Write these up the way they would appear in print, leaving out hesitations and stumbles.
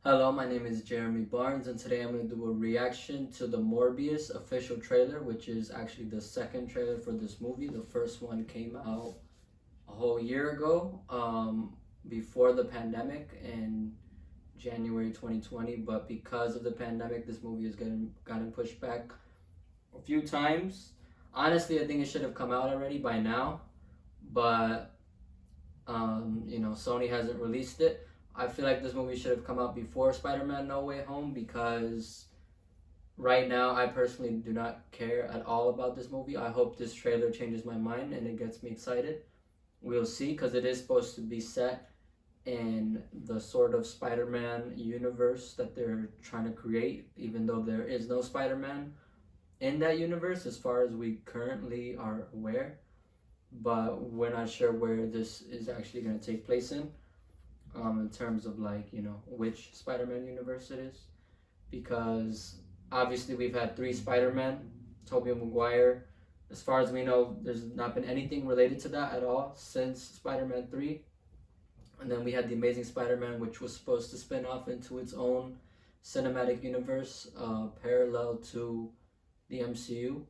Hello, my name is Jeremy Barnes, and today I'm going to do a reaction to the Morbius official trailer, which is actually the second trailer for this movie. The first one came out a whole year ago, before the pandemic in January 2020. But because of the pandemic, this movie has gotten pushed back a few times. Honestly, I think it should have come out already by now, but Sony hasn't released it. I feel like this movie should have come out before Spider-Man No Way Home because right now I personally do not care at all about this movie. I hope this trailer changes my mind and it gets me excited. We'll see, because it is supposed to be set in the sort of Spider-Man universe that they're trying to create, even though there is no Spider-Man in that universe as far as we currently are aware. But we're not sure where this is actually going to take place in terms of which Spider-Man universe it is, because obviously we've had three Spider-Man, Tobey Maguire. As far as we know, there's not been anything related to that at all since Spider-Man 3. And then we had the Amazing Spider-Man, which was supposed to spin off into its own cinematic universe, parallel to the MCU.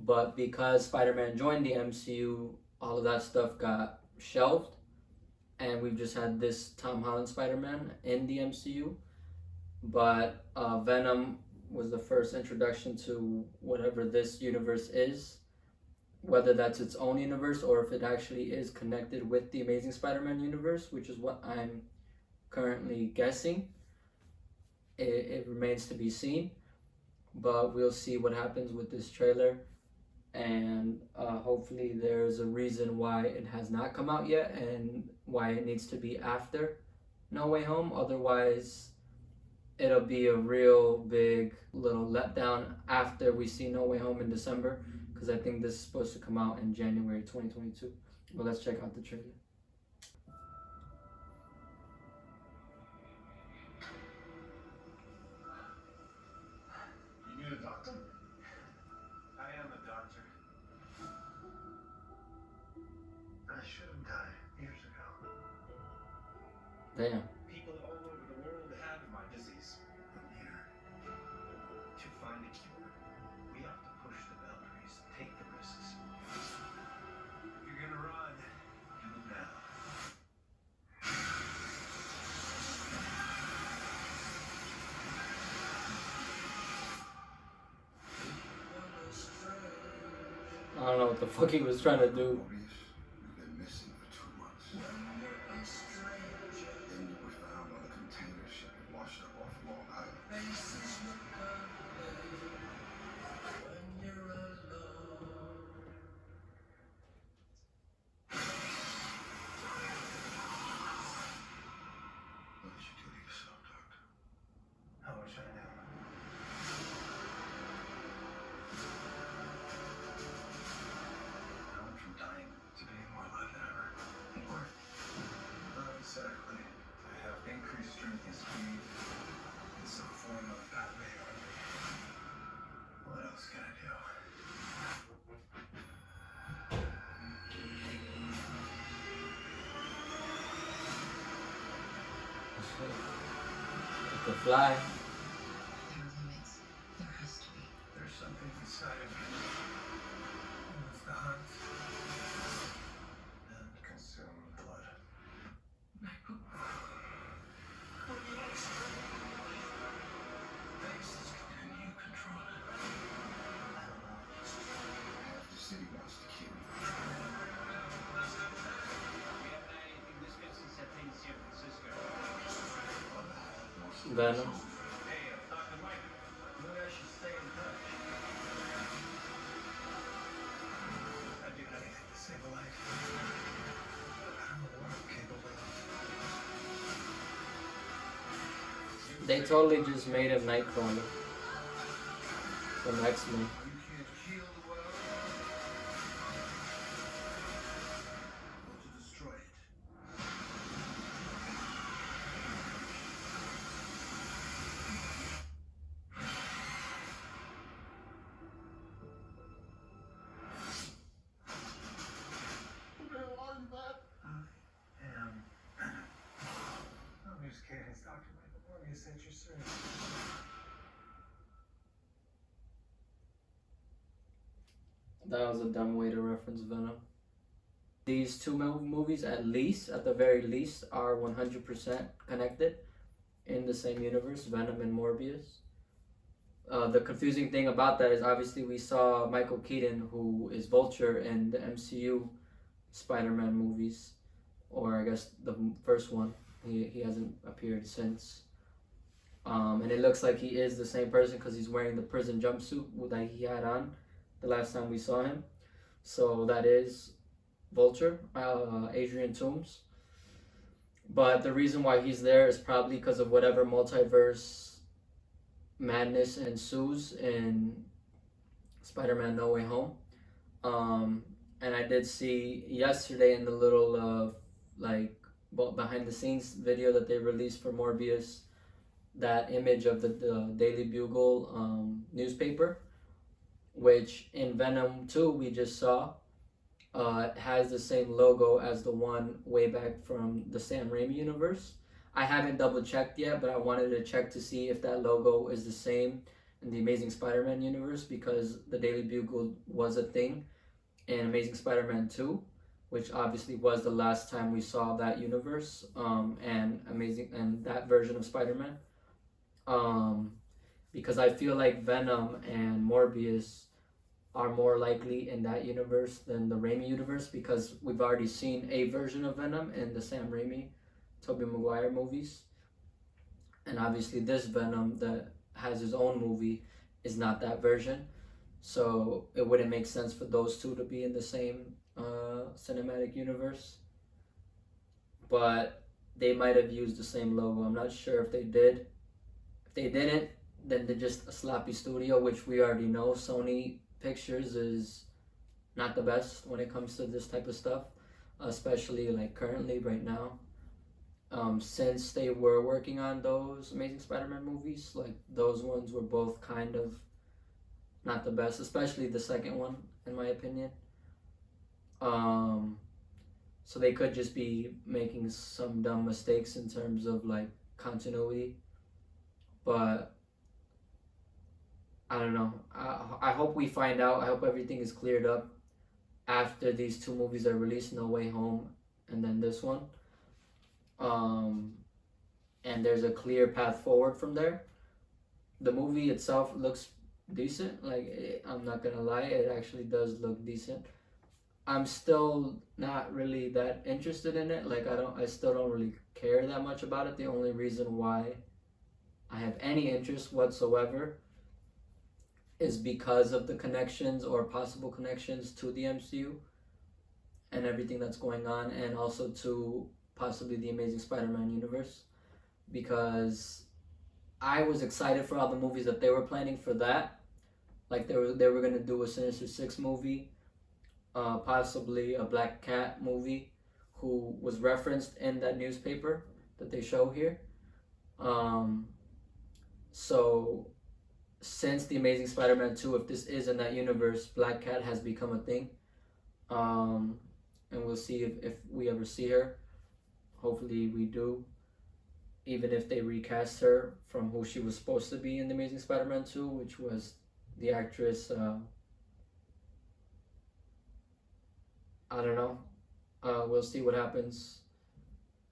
But because Spider-Man joined the MCU, all of that stuff got shelved, and we've just had this Tom Holland Spider-Man in the MCU. But Venom was the first introduction to whatever this universe is, whether that's its own universe or if it actually is connected with the Amazing Spider-Man universe, which is what I'm currently guessing. It remains to be seen, but we'll see what happens with this trailer. And hopefully there's a reason why it has not come out yet and why it needs to be after No Way Home. Otherwise, it'll be a real big little letdown after we see No Way Home in December, because I think this is supposed to come out in January 2022. But let's check out the trailer. You need a doctor? I am a doctor. I should have died years ago. Damn. People all over the world have my disease. I'm here to find a cure. We have to push the boundaries, take the risks. If you're gonna run, do it now. I don't know what the fuck he was trying to do. Morbius, you've been missing for 2 months. Then you were found on a container ship and washed up off Long Island. What did you do to yourself, Doctor? I wish I knew. I went from dying to being more alive than ever. Or, not exactly. I have increased strength and speed in some form of Batman armor. What else can I do? It could fly. There are limits. There has to be. There's something inside of me. It wants to hunt and consume blood. Can you control it? I don't know. Half the city wants to kill you. We haven't had anything this good since that thing in San Francisco. Other half wants to Venom. Hey, Dr. Mike. Maybe I should stay in touch. I'd do anything to save a life. I don't know what I'm capable of. They totally just made him Nightcrawler from X-Men. You can't heal the world. Or to destroy it. I'm just kidding. It's Dr. Michael Morbius. Morbius at your service. That was a dumb way to reference Venom. These two movies, at least, at the very least, are 100% connected in the same universe, Venom and Morbius. The confusing thing about that is obviously we saw Michael Keaton, who is Vulture in the MCU Spider-Man movies, or I guess the first one. He hasn't appeared since. And it looks like he is the same person because he's wearing the prison jumpsuit that he had on the last time we saw him. So that is Vulture, Adrian Toomes. But the reason why he's there is probably because of whatever multiverse madness ensues in Spider-Man No Way Home. And I did see yesterday in the little behind the scenes video that they released for Morbius, that image of the Daily Bugle newspaper, which in Venom 2 we just saw has the same logo as the one way back from the Sam Raimi universe. I haven't double checked yet, but I wanted to check to see if that logo is the same in the Amazing Spider-Man universe, because the Daily Bugle was a thing in Amazing Spider-Man 2, which obviously was the last time we saw that universe and that version of Spider-Man. Because I feel like Venom and Morbius are more likely in that universe than the Raimi universe, because we've already seen a version of Venom in the Sam Raimi, Tobey Maguire movies. And obviously this Venom that has his own movie is not that version. So it wouldn't make sense for those two to be in the same cinematic universe. But they might have used the same logo. I'm not sure if they did. If they didn't, then they're just a sloppy studio, which we already know. Sony Pictures is not the best when it comes to this type of stuff, especially like currently right now. Since they were working on those Amazing Spider-Man movies, like those ones were both kind of not the best, especially the second one in my opinion. So they could just be making some dumb mistakes in terms of like continuity, but I don't know. I hope we find out. I hope everything is cleared up after these two movies are released, No Way Home and then this one. And there's a clear path forward from there. The movie itself looks decent. I'm not gonna lie, it actually does look decent. I'm still not really that interested in it. I still don't really care that much about it. The only reason why I have any interest whatsoever is because of the connections or possible connections to the MCU and everything that's going on, and also to possibly the Amazing Spider-Man universe, because I was excited for all the movies that they were planning for that. Like they were gonna do a Sinister Six movie, possibly a Black Cat movie, who was referenced in that newspaper that they show here. So since the Amazing Spider-Man 2, if this is in that universe, Black Cat has become a thing. And we'll see if we ever see her. Hopefully we do. Even if they recast her from who she was supposed to be in the Amazing Spider-Man 2, which was the actress, I don't know. We'll see what happens.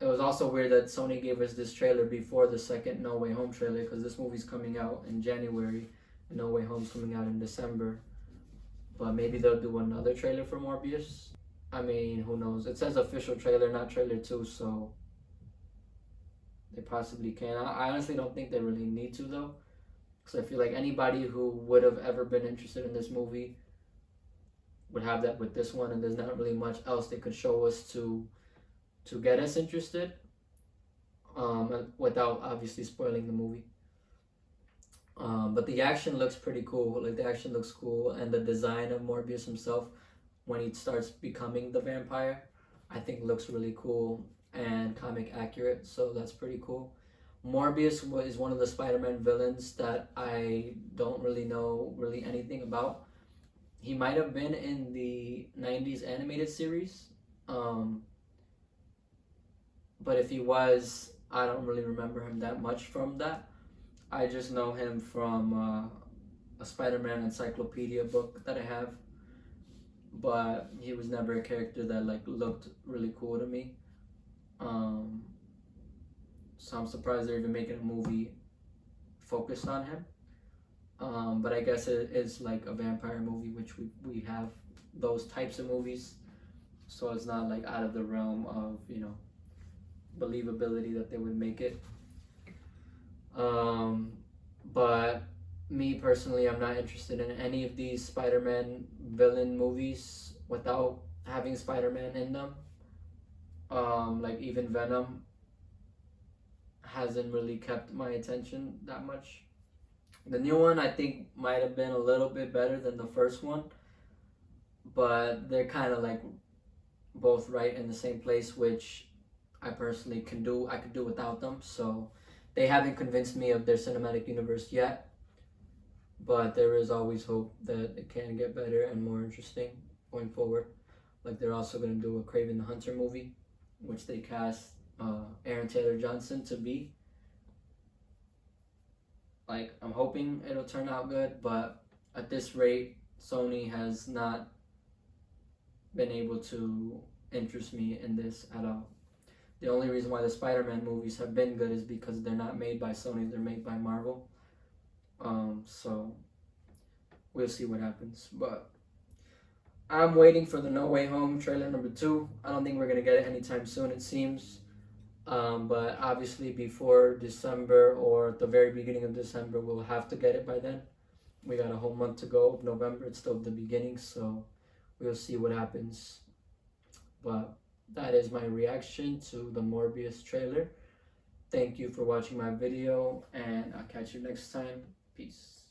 It was also weird that Sony gave us this trailer before the second No Way Home trailer, because this movie's coming out in January and No Way Home's coming out in December. But maybe they'll do another trailer for Morbius. I mean, who knows? It says official trailer, not trailer 2, so they possibly can. I honestly don't think they really need to, though, because I feel like anybody who would have ever been interested in this movie would have that with this one, and there's not really much else they could show us to get us interested, without obviously spoiling the movie. But the action looks pretty cool. Like, the action looks cool, and the design of Morbius himself when he starts becoming the vampire, I think looks really cool and comic accurate, so that's pretty cool. Morbius is one of the Spider-Man villains that I don't really know anything about. He might have been in the 90s animated series, but if he was, I don't really remember him that much from that. I just know him from a Spider-Man encyclopedia book that I have, but he was never a character that like looked really cool to me. Um, so I'm surprised they're even making a movie focused on him. But I guess it is like a vampire movie, which we have those types of movies, so it's not like out of the realm of believability that they would make it. But me personally, I'm not interested in any of these Spider-Man villain movies without having Spider-Man in them. Like even Venom hasn't really kept my attention that much. The new one I think might have been a little bit better than the first one, but they're kind of like both right in the same place, which I personally can do. I could do without them. So they haven't convinced me of their cinematic universe yet, but there is always hope that it can get better and more interesting going forward. Like they're also gonna do a Craven the Hunter movie, which they cast Aaron Taylor Johnson to be. Like I'm hoping it'll turn out good, but at this rate, Sony has not been able to interest me in this at all. The only reason why the Spider-Man movies have been good is because they're not made by Sony, they're made by Marvel. So we'll see what happens. But I'm waiting for the No Way Home trailer number 2. I don't think we're gonna get it anytime soon, it seems. But obviously before December or at the very beginning of December, we'll have to get it by then. We got a whole month to go of November. It's still the beginning, so we'll see what happens. But that is my reaction to the Morbius trailer. Thank you for watching my video, and I'll catch you next time. Peace.